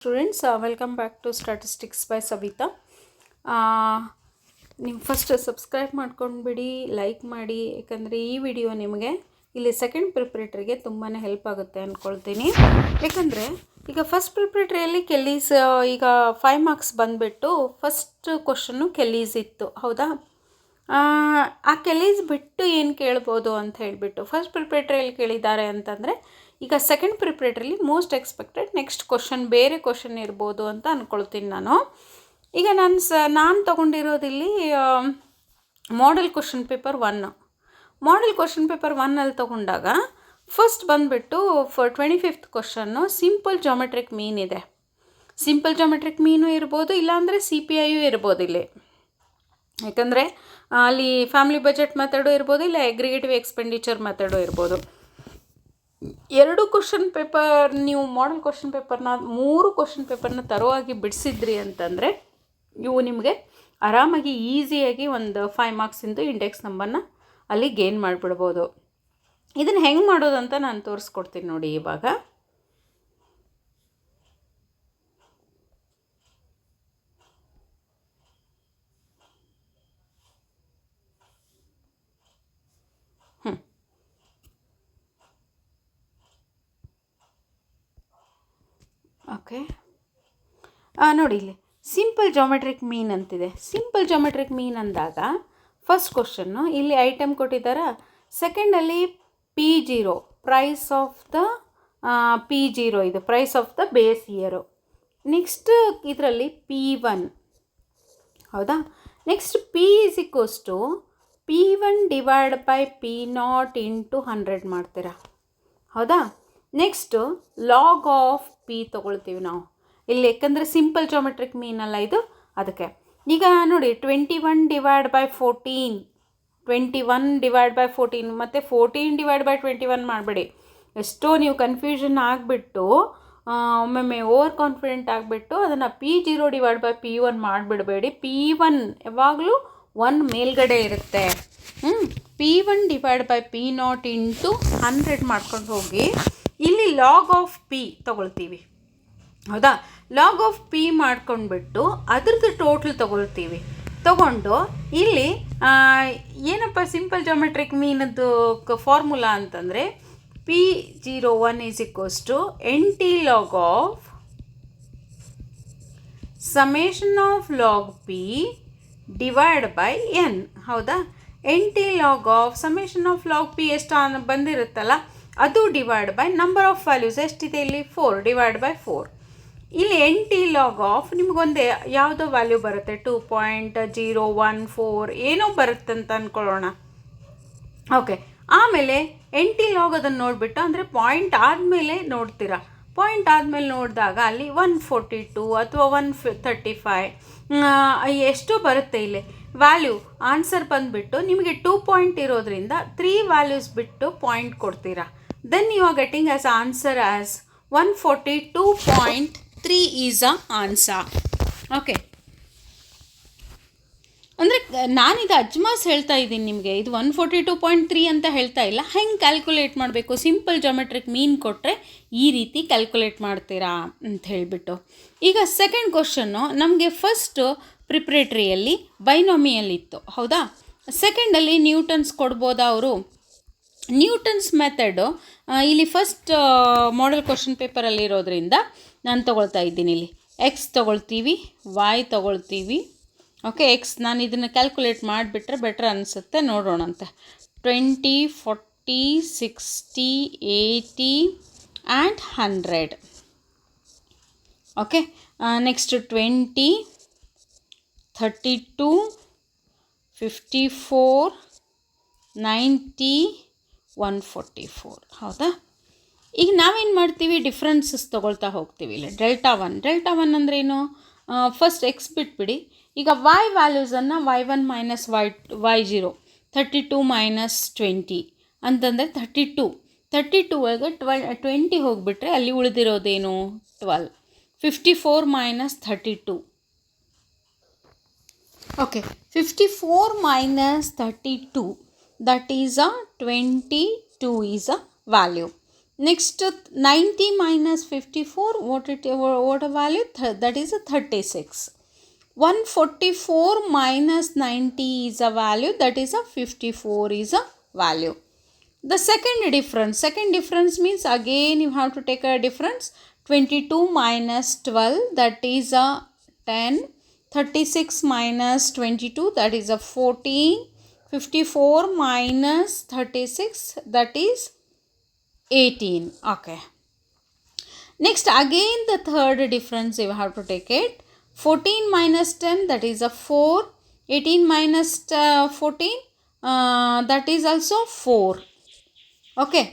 Students, welcome back to statistics by Savita. ನೀವು first subscribe ಮಾಡ್ಕೊಂಡ್ಬಿಡಿ, like ಮಾಡಿ, ಯಾಕಂದರೆ ಈ ವಿಡಿಯೋ ನಿಮಗೆ ಇಲ್ಲಿ ಸೆಕೆಂಡ್ ಪ್ರಿಪ್ರೇಟ್ರಿಗೆ ತುಂಬಾ ಹೆಲ್ಪ್ ಆಗುತ್ತೆ ಅಂದ್ಕೊಳ್ತೀನಿ. ಯಾಕಂದರೆ ಈಗ ಫಸ್ಟ್ ಪ್ರಿಪ್ರೇಟ್ರಿಯಲ್ಲಿ ಕೆಲ್ಲೀಸ್ ಈಗ 5 ಮಾರ್ಕ್ಸ್ ಬಂದುಬಿಟ್ಟು ಫಸ್ಟ್ ಕ್ವಶನ್ನು ಕೆಲ್ಲೀಸ್ ಇತ್ತು, ಹೌದಾ? ಆ ಕೆಲ್ಲೀಸ್ ಬಿಟ್ಟು ಏನು ಕೇಳ್ಬೋದು ಅಂತ ಹೇಳಿಬಿಟ್ಟು ಫಸ್ಟ್ ಪ್ರಿಪ್ರೇಟ್ರಿಯಲ್ಲಿ ಕೇಳಿದ್ದಾರೆ ಅಂತಂದರೆ, ಈಗ ಸೆಕೆಂಡ್ ಪ್ರಿಪ್ರೇಟ್ರಲ್ಲಿ ಮೋಸ್ಟ್ ಎಕ್ಸ್ಪೆಕ್ಟೆಡ್ ನೆಕ್ಸ್ಟ್ ಕ್ವಶನ್ ಬೇರೆ ಕ್ವಶನ್ ಇರ್ಬೋದು ಅಂತ ಅಂದ್ಕೊಳ್ತೀನಿ ನಾನು. ಈಗ ನಾನು ತೊಗೊಂಡಿರೋದಿಲ್ಲಿ model question paper 1. Model question paper 1ಅಲ್ಲಿ ತೊಗೊಂಡಾಗ ಫಸ್ಟ್ ಬಂದುಬಿಟ್ಟು 25th ಕ್ವಶನ್ನು ಸಿಂಪಲ್ ಜಾಮೆಟ್ರಿಕ್ ಮೀನ್ ಇದೆ. ಸಿಂಪಲ್ ಜಾಮೆಟ್ರಿಕ್ ಮೀನು ಇರ್ಬೋದು, ಇಲ್ಲಾಂದರೆ CPI ಇರ್ಬೋದು ಇಲ್ಲಿ. ಯಾಕಂದರೆ ಅಲ್ಲಿ ಫ್ಯಾಮಿಲಿ ಬಜೆಟ್ ಮೆಥಡು ಇರ್ಬೋದು, ಇಲ್ಲ ಅಗ್ರಿಗೇಟಿವ್ ಎಕ್ಸ್ಪೆಂಡಿಚರ್ ಮೆಥಡು ಇರ್ಬೋದು. 2 ಕ್ವಶನ್ ಪೇಪರ್ ನೀವು ಮಾಡೆಲ್ ಕ್ವಶನ್ ಪೇಪರ್ನ 3 ಕ್ವಶನ್ ಪೇಪರ್ನ ತರುವಾಗಿ ಬಿಡಿಸಿದ್ರಿ ಅಂತಂದರೆ ಇವು ನಿಮಗೆ ಆರಾಮಾಗಿ ಈಸಿಯಾಗಿ ಒಂದು 5 ಮಾರ್ಕ್ಸಿಂದು ಇಂಡೆಕ್ಸ್ ನಂಬರ್ನ ಅಲ್ಲಿ ಗೇನ್ ಮಾಡಿಬಿಡ್ಬೋದು. ಇದನ್ನು ಹೆಂಗೆ ಮಾಡೋದಂತ ನಾನು ತೋರಿಸ್ಕೊಡ್ತೀನಿ ನೋಡಿ ಇವಾಗ. ಓಕೆ, ನೋಡಿ ಇಲ್ಲಿ ಸಿಂಪಲ್ ಜಾಮೆಟ್ರಿಕ್ ಮೀನ್ ಅಂತಿದೆ. ಸಿಂಪಲ್ ಜಾಮೆಟ್ರಿಕ್ ಮೀನ್ ಅಂದಾಗ ಫಸ್ಟ್ ಕ್ವಶನ್ನು ಇಲ್ಲಿ ಐಟಮ್ ಕೊಟ್ಟಿದ್ದಾರೆ. ಸೆಕೆಂಡಲ್ಲಿ P0 price of the P0 ಇದು price of the base year. Next ಇದರಲ್ಲಿ P1, ಹೌದಾ? Next P = P1 divide by P0 into 100 ಮಾಡ್ತೀರಾ, ಹೌದಾ? ನೆಕ್ಸ್ಟು ಲಾಗ್ ಆಫ್ P ತೊಗೊಳ್ತೀವಿ ನಾವು ಇಲ್ಲಿ, ಯಾಕಂದರೆ ಸಿಂಪಲ್ ಜಾಮೆಟ್ರಿಕ್ ಮೀನಲ್ಲ ಇದು, ಅದಕ್ಕೆ. ಈಗ ನೋಡಿ 21 ಡಿವೈಡ್ ಬೈ 14, 21 ಡಿವೈಡ್ ಬೈ 14 ಮತ್ತು 14 ಡಿವೈಡ್ ಬೈ 21 ಮಾಡಬೇಡಿ. ಎಷ್ಟೋ ನೀವು ಕನ್ಫ್ಯೂಷನ್ ಆಗಿಬಿಟ್ಟು ಒಮ್ಮೊಮ್ಮೆ ಓವರ್ ಕಾನ್ಫಿಡೆಂಟ್ ಆಗಿಬಿಟ್ಟು ಅದನ್ನು P0 divide by P1 ಮಾಡಿಬಿಡಬೇಡಿ. P1 ಯಾವಾಗಲೂ 1 ಮೇಲ್ಗಡೆ ಇರುತ್ತೆ. P1 divide by P0 into 100 ಮಾಡ್ಕೊಂಡು ಹೋಗಿ ಇಲ್ಲಿ ಲಾಗ್ ಆಫ್ P ತೊಗೊಳ್ತೀವಿ, ಹೌದಾ? ಲಾಗ್ ಆಫ್ P ಮಾಡ್ಕೊಂಡ್ಬಿಟ್ಟು ಅದ್ರದ್ದು ಟೋಟಲ್ ತೊಗೊಳ್ತೀವಿ. ತೊಗೊಂಡು ಇಲ್ಲಿ ಏನಪ್ಪ ಸಿಂಪಲ್ ಜಾಮೆಟ್ರಿಕ್ ಮೀನದ್ದು ಫಾರ್ಮುಲಾ ಅಂತಂದರೆ P01 = NT log of summation of log P divide by N, ಹೌದಾ? NT log of summation of log P ಎಷ್ಟು ಬಂದಿರುತ್ತಲ್ಲ ಅದು divide by number of values ಎಷ್ಟಿದೆ ಇಲ್ಲಿ 4 ಡಿವೈಡ್ ಬೈ 4. ಇಲ್ಲಿ NT ಲಾಗ್ ಆಫ್ ನಿಮಗೊಂದೇ ಯಾವುದೋ value ಬರುತ್ತೆ, 2.014 ಏನೋ ಬರುತ್ತೆ ಅಂತ ಅಂದ್ಕೊಳ್ಳೋಣ. ಓಕೆ, ಆಮೇಲೆ NT ಲಾಗ್ ಅದನ್ನು ನೋಡಿಬಿಟ್ಟು, ಅಂದರೆ ಪಾಯಿಂಟ್ ಆದಮೇಲೆ ನೋಡ್ತೀರಾ. ಪಾಯಿಂಟ್ ಆದಮೇಲೆ ನೋಡಿದಾಗ ಅಲ್ಲಿ 142 ಅಥವಾ 135 ಎಷ್ಟೋ ಬರುತ್ತೆ ಇಲ್ಲಿ ವ್ಯಾಲ್ಯೂ. ಆನ್ಸರ್ ಬಂದುಬಿಟ್ಟು ನಿಮಗೆ 2 ಪಾಯಿಂಟ್ ಇರೋದ್ರಿಂದ 3 ವ್ಯಾಲ್ಯೂಸ್ ಬಿಟ್ಟು ಪಾಯಿಂಟ್ ಕೊಡ್ತೀರಾ. Then you are getting as answer as 142.3 is a answer. Okay, ಅಂದರೆ ನಾನಿದು ಅಜ್ಮಾಸ್ ಹೇಳ್ತಾ ಇದ್ದೀನಿ ನಿಮಗೆ, ಇದು 142.3 ಅಂತ ಹೇಳ್ತಾ ಇಲ್ಲ. ಹೆಂಗೆ ಕ್ಯಾಲ್ಕುಲೇಟ್ ಮಾಡಬೇಕು, ಸಿಂಪಲ್ ಜಾಮೆಟ್ರಿಕ್ ಮೀನ್ ಕೊಟ್ಟರೆ ಈ ರೀತಿ ಕ್ಯಾಲ್ಕುಲೇಟ್ ಮಾಡ್ತೀರಾ ಅಂತ ಹೇಳಿಬಿಟ್ಟು. ಈಗ ಸೆಕೆಂಡ್ ಕ್ವಶನ್ನು ನಮಗೆ ಫಸ್ಟು ಪ್ರಿಪ್ರೇಟ್ರಿಯಲ್ಲಿ ಬೈನೋಮಿಯಲ್ ಇತ್ತು, ಹೌದಾ? ಸೆಕೆಂಡಲ್ಲಿ ನ್ಯೂಟನ್ಸ್ ಕೊಡ್ಬೋದಾ ಅವರು? ನ್ಯೂಟನ್ಸ್ ಮೆಥಡು ಇಲ್ಲಿ ಫಸ್ಟ್ ಮಾಡೆಲ್ ಕ್ವಶನ್ ಪೇಪರಲ್ಲಿರೋದ್ರಿಂದ ನಾನು ತೊಗೊಳ್ತಾ ಇದ್ದೀನಿ. ಇಲ್ಲಿ ಎಕ್ಸ್ ತೊಗೊಳ್ತೀವಿ, ವೈ ತೊಗೊಳ್ತೀವಿ. ಓಕೆ, ಎಕ್ಸ್ ನಾನು ಇದನ್ನು ಕ್ಯಾಲ್ಕುಲೇಟ್ ಮಾಡಿಬಿಟ್ರೆ ಬೆಟ್ರ್ ಅನಿಸುತ್ತೆ, ನೋಡೋಣಂತೆ. 20, 40, 60, 80 ಆ್ಯಂಡ್ 100. ಓಕೆ, ನೆಕ್ಸ್ಟ್ 20, 32, 54, 90, 144, ಹೌದಾ? ಈಗ ನಾವೇನು ಮಾಡ್ತೀವಿ, ಡಿಫ್ರೆನ್ಸಸ್ ತೊಗೊಳ್ತಾ ಹೋಗ್ತೀವಿ. ಇಲ್ಲಿ ಡೆಲ್ಟಾ ಒನ್ ಅಂದ್ರೇನು? ಫಸ್ಟ್ ಎಕ್ಸ್ ಬಿಟ್ಬಿಡಿ. ಈಗ Y ವ್ಯಾಲ್ಯೂಸನ್ನು y1 minus y0, 32 minus 20 ಅಂತಂದರೆ 32 ಒಳಗೆ 20 ಹೋಗಿಬಿಟ್ರೆ ಅಲ್ಲಿ ಉಳಿದಿರೋದೇನು 12. 54 minus 32. Okay, 54 minus 32 that is a 22 is a value. Next 90 minus 54, what a value? That is a 36. 144 minus 90 is a value, that is a 54 is a value. The second difference means again you have to take a difference. 22 minus 12, that is a 10. 36 minus 22, that is a 14. 54 minus 36, that is 18. Okay. Next again the third difference you have to take it. 14 minus 10, that is a 4. 18 minus 14, that is also 4. Okay.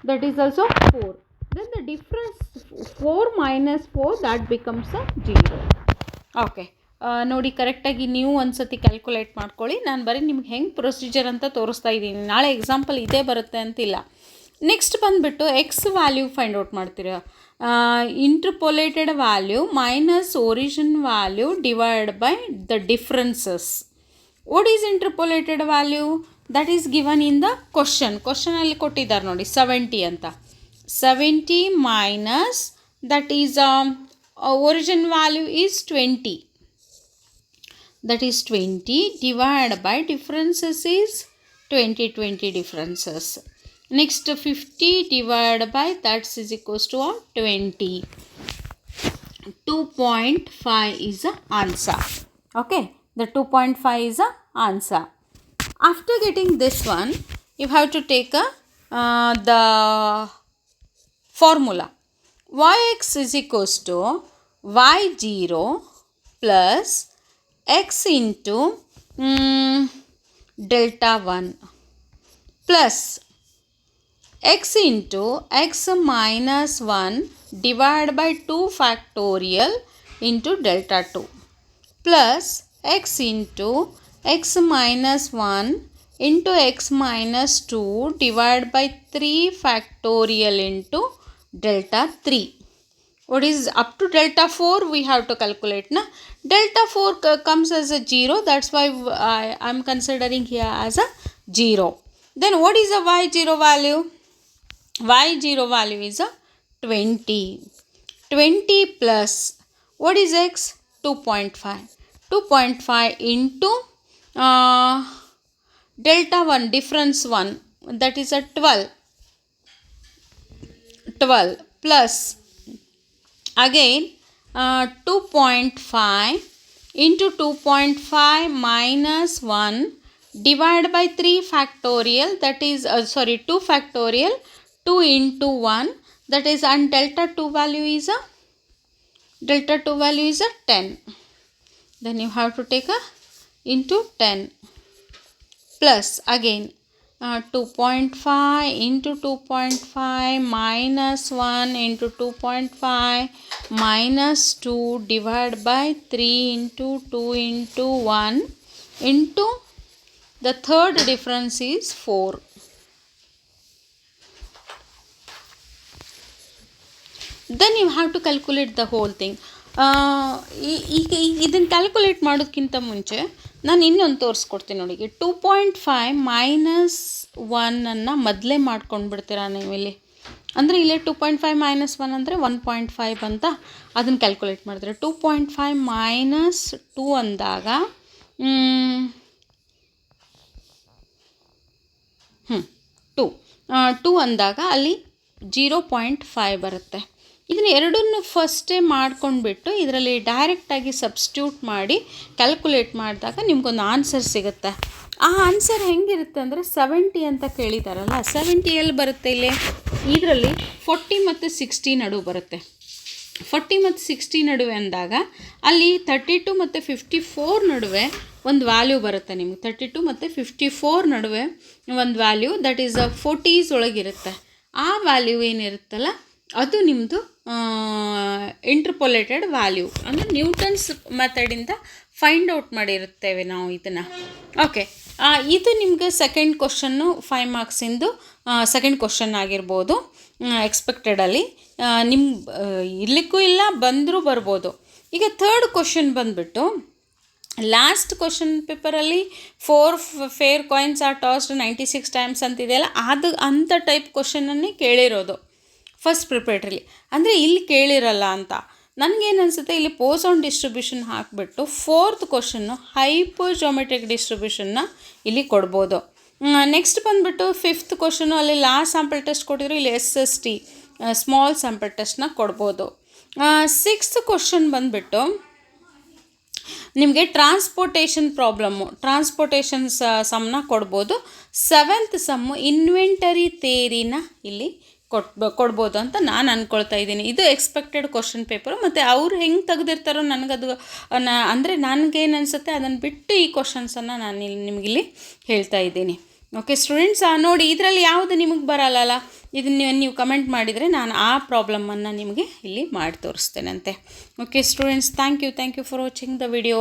That is also 4. Then the difference 4 minus 4, that becomes a 0. Okay. ನೋಡಿ ಕರೆಕ್ಟಾಗಿ ನೀವು ಒಂದು ಸತಿ calculate ಮಾಡ್ಕೊಳ್ಳಿ. ನಾನು ಬರೀ ನಿಮ್ಗೆ ಹೆಂಗೆ ಪ್ರೊಸೀಜರ್ ಅಂತ ತೋರಿಸ್ತಾ ಇದ್ದೀನಿ. ನಾಳೆ ಎಕ್ಸಾಂಪಲ್ ಇದೇ ಬರುತ್ತೆ ಅಂತಿಲ್ಲ. ನೆಕ್ಸ್ಟ್ ಬಂದುಬಿಟ್ಟು ಎಕ್ಸ್ ವ್ಯಾಲ್ಯೂ ಫೈಂಡ್ ಔಟ್ ಮಾಡ್ತೀರಾ. Interpolated value minus origin value divide by the differences. What is interpolated value? That is given in the ಕ್ವಶನಲ್ಲಿ ಕೊಟ್ಟಿದ್ದಾರೆ ನೋಡಿ 70 ಅಂತ. 70 minus that is origin value is 20. That is 20 divided by differences is 20 differences. Next 50 divided by that is equals to 20. 2.5 is the answer. Okay, the 2.5 is the answer. After getting this one, you have to take the formula. Yx is equals to y0 plus x into delta 1 plus x into x minus 1 divided by 2 factorial into delta 2 plus x into x minus 1 into x minus 2 divided by 3 factorial into delta 3. What is up to delta 4 we have to calculate na. Delta 4 comes as a 0, that's why I am considering here as a 0. Then what is the y0 value? Y0 value is a 20. 20 plus what is x? 2.5. 2.5 into delta 1, difference 1, that is a 12. 12 plus again 2.5 into 2.5 minus 1 divided by 3 factorial, that is 2 factorial, 2 into 1, that is, and delta 2 value is a 10. Then you have to take a into 10 plus again 2.5 into 2.5 minus 1 into 2.5 minus 2 divided by 3 into 2 into 1 into the third difference is 4. Then you have to calculate the whole thing. ಇದನ್ನು calculate ಮಾಡೋದಕ್ಕಿಂತ ಮುಂಚೆ ನಾನು ಇನ್ನೊಂದು ತೋರಿಸ್ಕೊಡ್ತೀನಿ ನೋಡಿ. 2.5 minus 1 ಮೊದಲೇ ಮಾಡ್ಕೊಂಡು ಬಿಡ್ತೀರಾ ನೀವು ಇಲ್ಲಿ. ಅಂದರೆ ಇಲ್ಲೇ 2.5 ಮೈನಸ್ 1 ಅಂದರೆ 1.5 ಅಂತ ಅದನ್ನು ಕ್ಯಾಲ್ಕುಲೇಟ್ ಮಾಡಿದ್ರೆ 2.5 ಮೈನಸ್ 2 ಅಂದಾಗ 2 ಅಂದಾಗ ಅಲ್ಲಿ 0.5 ಬರುತ್ತೆ. ಇದನ್ನು ಎರಡನ್ನೂ ಫಸ್ಟೇ ಮಾಡ್ಕೊಂಡ್ಬಿಟ್ಟು ಇದರಲ್ಲಿ ಡೈರೆಕ್ಟಾಗಿ ಸಬ್ಸ್ಟ್ಯೂಟ್ ಮಾಡಿ ಕ್ಯಾಲ್ಕುಲೇಟ್ ಮಾಡಿದಾಗ ನಿಮ್ಗೊಂದು ಆನ್ಸರ್ ಸಿಗುತ್ತೆ. ಆ ಆನ್ಸರ್ ಹೆಂಗಿರುತ್ತೆ ಅಂದರೆ 70 ಅಂತ ಕೇಳಿದಾರಲ್ಲ, 70 ಎಲ್ಲಿ ಬರುತ್ತೆ ಇಲ್ಲಿ? ಇದರಲ್ಲಿ 40 ಮತ್ತು 60 ನಡುವೆ ಬರುತ್ತೆ. 40 ಮತ್ತು 60 ನಡುವೆ ಅಂದಾಗ ಅಲ್ಲಿ 32 ಮತ್ತು 54 ನಡುವೆ ಒಂದು ವ್ಯಾಲ್ಯೂ ಬರುತ್ತೆ ನಿಮಗೆ. 32 ಮತ್ತು 54 ನಡುವೆ ಒಂದು ವ್ಯಾಲ್ಯೂ, ದಟ್ ಈಸ್ 40s ಒಳಗಿರುತ್ತೆ. ಆ ವ್ಯಾಲ್ಯೂ ಏನಿರುತ್ತಲ್ಲ ಅದು ನಿಮ್ಮದು ಇಂಟರ್ಪೋಲೇಟೆಡ್ ವ್ಯಾಲ್ಯೂ, ಅಂದರೆ ನ್ಯೂಟನ್ಸ್ ಮೆಥಡಿಂದ ಫೈಂಡ್ ಔಟ್ ಮಾಡಿರುತ್ತೇವೆ ನಾವು ಇದನ್ನು. ಓಕೆ, ಇದು ನಿಮಗೆ ಸೆಕೆಂಡ್ ಕ್ವಶನ್ನು 5 ಮಾರ್ಕ್ಸಿಂದು ಸೆಕೆಂಡ್ ಕ್ವಶನ್ ಆಗಿರ್ಬೋದು ಎಕ್ಸ್ಪೆಕ್ಟೆಡಲ್ಲಿ. ನಿಮ್ಮ ಇರಲಿಕ್ಕೂ ಇಲ್ಲ, ಬಂದರೂ ಬರ್ಬೋದು. ಈಗ ಥರ್ಡ್ ಕ್ವಶನ್ ಬಂದುಬಿಟ್ಟು ಲಾಸ್ಟ್ ಕ್ವಶನ್ ಪೇಪರಲ್ಲಿ 4 fair coins are tossed 96 times ಅಂತಿದೆಯಲ್ಲ, ಅದು ಅಂಥ ಟೈಪ್ ಕ್ವಶನನ್ನೇ ಕೇಳಿರೋದು ಫಸ್ಟ್ ಪ್ರಿಪೇರ್ಟ್ರಲ್ಲಿ. ಅಂದರೆ ಇಲ್ಲಿ ಕೇಳಿರಲ್ಲ ಅಂತ ನನಗೇನು ಅನಿಸುತ್ತೆ, ಇಲ್ಲಿ ಪೋಸಾನ್ ಡಿಸ್ಟ್ರಿಬ್ಯೂಷನ್ ಹಾಕಿಬಿಟ್ಟು 4th ಕ್ವಶನ್ನು ಹೈಪರ್ ಜೋಮೆಟ್ರಿಕ್ ಡಿಸ್ಟ್ರಿಬ್ಯೂಷನ್ನ ಇಲ್ಲಿ ಕೊಡ್ಬೋದು. ನೆಕ್ಸ್ಟ್ ಬಂದುಬಿಟ್ಟು 5th ಕ್ವಶನು ಅಲ್ಲಿ ಲಾರ್ಜ್ ಸ್ಯಾಂಪಲ್ ಟೆಸ್ಟ್ ಕೊಟ್ಟಿದ್ರು, ಇಲ್ಲಿ SST ಸ್ಮಾಲ್ ಸ್ಯಾಂಪಲ್ ಟೆಸ್ಟ್ನ ಕೊಡ್ಬೋದು. 6th ಕ್ವಶನ್ ಬಂದುಬಿಟ್ಟು ನಿಮಗೆ ಟ್ರಾನ್ಸ್ಪೋರ್ಟೇಷನ್ ಟ್ರಾನ್ಸ್ಪೋರ್ಟೇಷನ್ ಸಮ್ನ ಕೊಡ್ಬೋದು. 7th ಸಮ್ಮು ಇನ್ವೆಂಟರಿ ಥಿಯರಿನ ಇಲ್ಲಿ ಕೊಡ್ಬೋದು ಅಂತ ನಾನು ಅಂದ್ಕೊಳ್ತಾ ಇದ್ದೀನಿ. ಇದು ಎಕ್ಸ್ಪೆಕ್ಟೆಡ್ ಕ್ವಶನ್ ಪೇಪರು, ಮತ್ತು ಅವ್ರು ಹೆಂಗೆ ತೆಗೆದಿರ್ತಾರೋ ನನಗದು ಅಂದರೆ ನನಗೇನು ಅನಿಸುತ್ತೆ ಅದನ್ನು ಬಿಟ್ಟು ಈ ಕ್ವಶನ್ಸನ್ನು ನಾನು ಇಲ್ಲಿ ನಿಮಗಿಲ್ಲಿ ಹೇಳ್ತಾ ಇದ್ದೀನಿ. ಓಕೆ ಸ್ಟೂಡೆಂಟ್ಸ್, ನೋಡಿ ಇದರಲ್ಲಿ ಯಾವುದು ನಿಮಗೆ ಬರಲ್ಲ, ಇದನ್ನು ನೀವು ಕಮೆಂಟ್ ಮಾಡಿದರೆ ನಾನು ಆ ಪ್ರಾಬ್ಲಮನ್ನು ನಿಮಗೆ ಇಲ್ಲಿ ಮಾಡಿ ತೋರಿಸ್ತೇನಂತೆ. Okay students, thank you for watching the video.